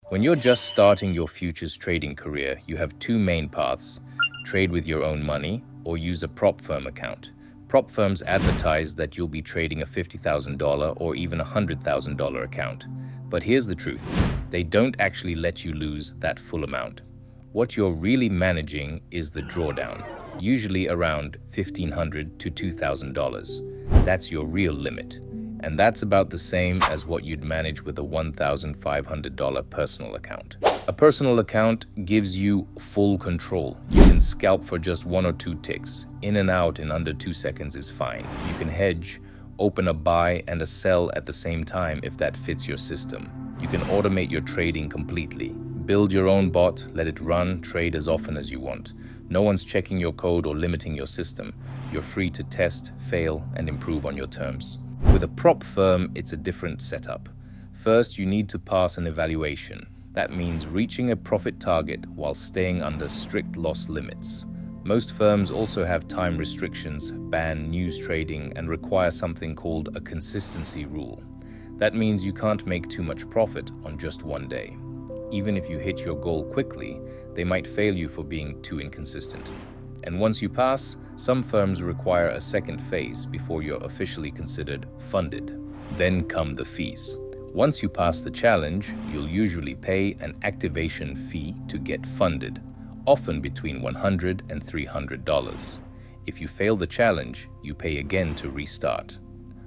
When you're just starting your futures trading career, you have two main paths: trade with your own money or use a prop firm account. Prop firms advertise that you'll be trading a $50,000 or even a $100,000 account. But here's the truth: they don't actually let you lose that full amount. What you're really managing is the drawdown, usually around $1,500 to $2,000. That's your real limit. And that's about the same as what you'd manage with a $1,500 personal account. A personal account gives you full control. You can scalp for just 1 or 2 ticks. In and out in under 2 seconds is fine. You can hedge, open a buy and a sell at the same time if that fits your system. You can automate your trading completely. Build your own bot, let it run, trade as often as you want. No one's checking your code or limiting your system. You're free to test, fail, and improve on your terms. With a prop firm, it's a different setup. First, you need to pass an evaluation. That means reaching a profit target while staying under strict loss limits. Most firms also have time restrictions, ban news trading, and require something called a consistency rule. That means you can't make too much profit on just one day. Even if you hit your goal quickly, they might fail you for being too inconsistent. And once you pass, some firms require a second phase before you're officially considered funded. Then come the fees. Once you pass the challenge, you'll usually pay an activation fee to get funded, often between $100 and $300. If you fail the challenge, you pay again to restart.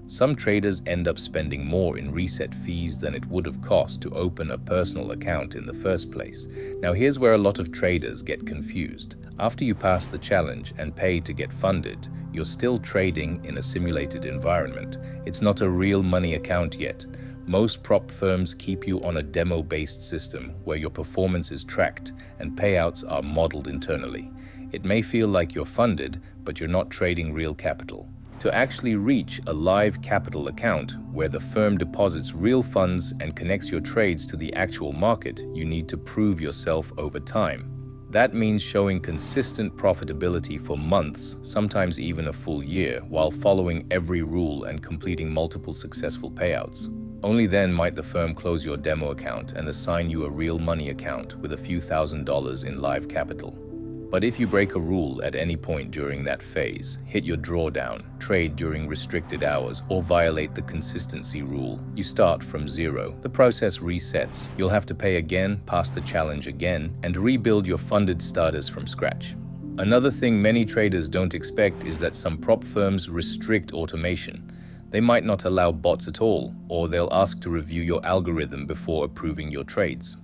Some traders end up spending more in reset fees than it would have cost to open a personal account in the first place. Now here's where a lot of traders get confused. After you pass the challenge and pay to get funded, you're still trading in a simulated environment. It's not a real money account yet. Most prop firms keep you on a demo-based system where your performance is tracked and payouts are modeled internally. It may feel like you're funded, but you're not trading real capital. To actually reach a live capital account where the firm deposits real funds and connects your trades to the actual market, you need to prove yourself over time. That means showing consistent profitability for months, sometimes even a full year, while following every rule and completing multiple successful payouts. Only then might the firm close your demo account and assign you a real money account with a few $1,000s in live capital. But if you break a rule at any point during that phase, hit your drawdown, trade during restricted hours, or violate the consistency rule, you start from zero. The process resets. You'll have to pay again, pass the challenge again, and rebuild your funded status from scratch. Another thing many traders don't expect is that some prop firms restrict automation. They might not allow bots at all, or they'll ask to review your algorithm before approving your trades.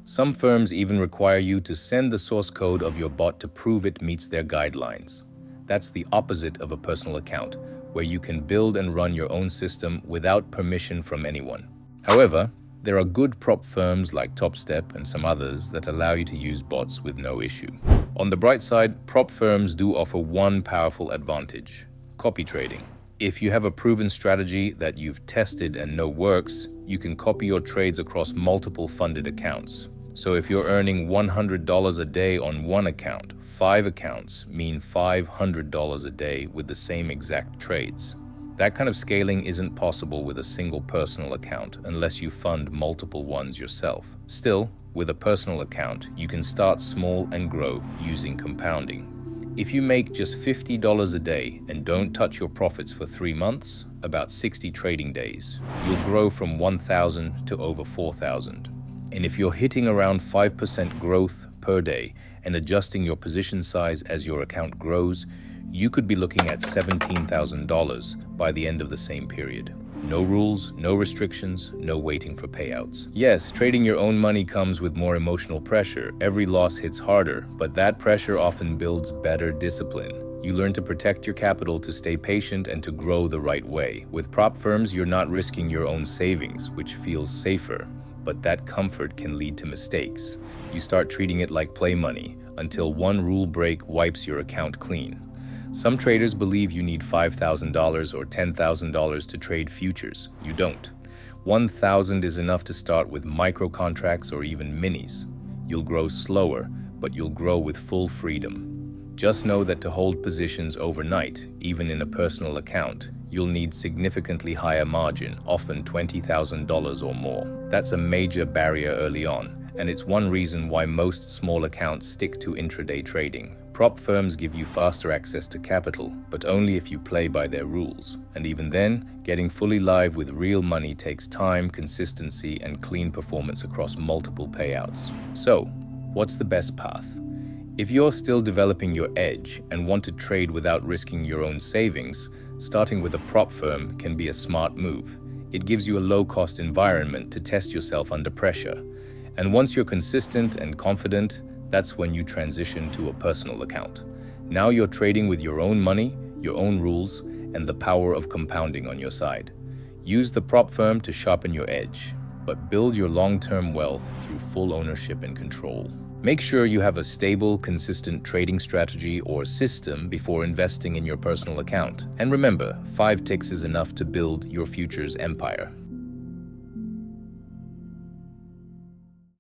Some firms even require you to send the source code of your bot to prove it meets their guidelines. That's the opposite of a personal account, where you can build and run your own system without permission from anyone. However, there are good prop firms like TopStep and some others that allow you to use bots with no issue. On the bright side, prop firms do offer one powerful advantage: copy trading. If you have a proven strategy that you've tested and know works, you can copy your trades across multiple funded accounts. So if you're earning $100 a day on one account, 5 accounts mean $500 a day with the same exact trades. That kind of scaling isn't possible with a single personal account unless you fund multiple ones yourself. Still, with a personal account, you can start small and grow using compounding. If you make just $50 a day and don't touch your profits for 3 months, about 60 trading days, you'll grow from 1,000 to over 4,000. And if you're hitting around 5% growth per day and adjusting your position size as your account grows, you could be looking at $17,000 by the end of the same period. No rules, no restrictions, no waiting for payouts. Yes, trading your own money comes with more emotional pressure. Every loss hits harder, but that pressure often builds better discipline. You learn to protect your capital, to stay patient, and to grow the right way. With prop firms, you're not risking your own savings, which feels safer. But that comfort can lead to mistakes. You start treating it like play money until one rule break wipes your account clean. Some traders believe you need $5,000 or $10,000 to trade futures. You don't. $1,000 is enough to start with micro contracts or even minis. You'll grow slower, but you'll grow with full freedom. Just know that to hold positions overnight, even in a personal account, you'll need significantly higher margin, often $20,000 or more. That's a major barrier early on, and it's one reason why most small accounts stick to intraday trading. Prop firms give you faster access to capital, but only if you play by their rules. And even then, getting fully live with real money takes time, consistency, and clean performance across multiple payouts. So, what's the best path? If you're still developing your edge and want to trade without risking your own savings, starting with a prop firm can be a smart move. It gives you a low-cost environment to test yourself under pressure. And once you're consistent and confident, that's when you transition to a personal account. Now you're trading with your own money, your own rules, and the power of compounding on your side. Use the prop firm to sharpen your edge, but build your long-term wealth through full ownership and control. Make sure you have a stable, consistent trading strategy or system before investing in your personal account. And remember, 5 ticks is enough to build your future's empire.